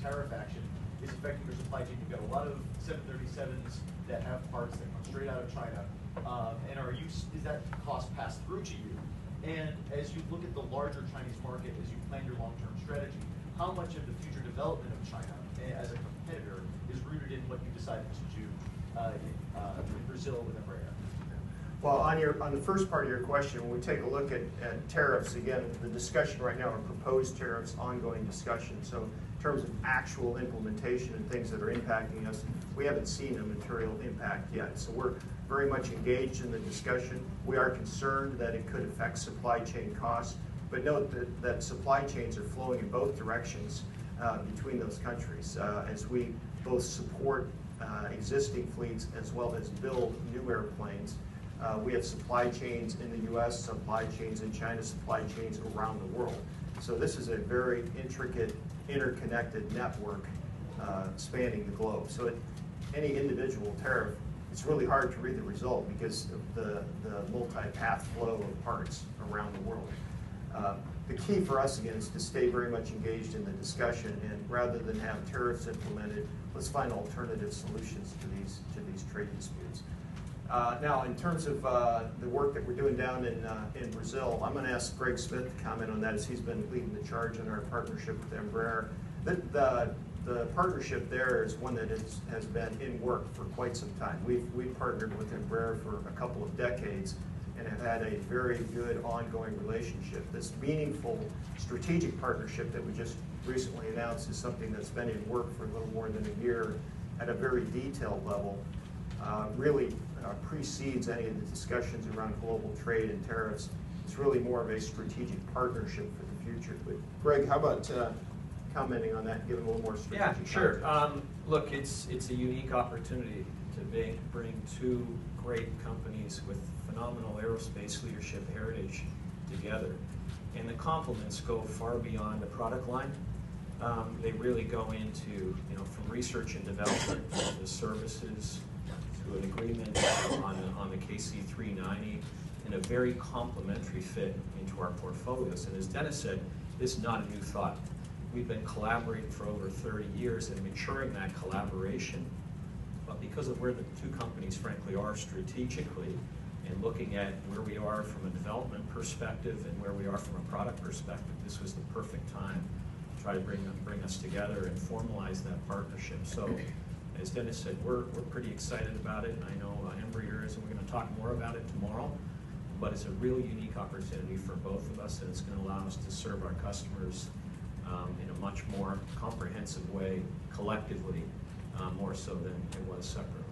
tariff action is affecting your supply chain. You've got a lot of 737s that have parts that come straight out of China, and is that cost passed through to you? And as you look at the larger Chinese market, as you plan your long-term strategy, how much of the future development of China as a competitor is rooted in what you decided to do in Brazil with Embraer? Well, on the first part of your question, when we take a look at tariffs, again, the discussion right now are proposed tariffs, ongoing discussion. So in terms of actual implementation and things that are impacting us, we haven't seen a material impact yet. So we're very much engaged in the discussion. We are concerned that it could affect supply chain costs, but note that supply chains are flowing in both directions between those countries as we both support existing fleets as well as build new airplanes. We have supply chains in the U.S., supply chains in China, supply chains around the world. So this is a very intricate, interconnected network spanning the globe. So any individual tariff, it's really hard to read the result because of the multi-path flow of parts around the world. The key for us, again, is to stay very much engaged in the discussion, and rather than have tariffs implemented, let's find alternative solutions to these trade disputes. Now, in terms of the work that we're doing down in Brazil, I'm going to ask Greg Smith to comment on that, as he's been leading the charge in our partnership with Embraer. The partnership there is one that has been in work for quite some time. We've partnered with Embraer for a couple of decades and have had a very good ongoing relationship. This meaningful strategic partnership that we just recently announced is something that's been in work for a little more than a year at a very detailed level. Really precedes any of the discussions around global trade and tariffs. It's really more of a strategic partnership for the future. But Greg, how about commenting on that and giving a little more strategic Yeah, sure. Look, it's a unique opportunity to bring two great companies with phenomenal aerospace leadership heritage together. And the complements go far beyond the product line. They really go into, from research and development to services, to an agreement on the KC-390, and a very complementary fit into our portfolios. And as Dennis said, this is not a new thought. We've been collaborating for over 30 years and maturing that collaboration. But because of where the two companies frankly are strategically, and looking at where we are from a development perspective and where we are from a product perspective, this was the perfect time to try to bring us together and formalize that partnership. So, as Dennis said, we're pretty excited about it. I know Embraer is, and we're going to talk more about it tomorrow. But it's a really unique opportunity for both of us, and it's going to allow us to serve our customers in a much more comprehensive way, collectively, more so than it was separately.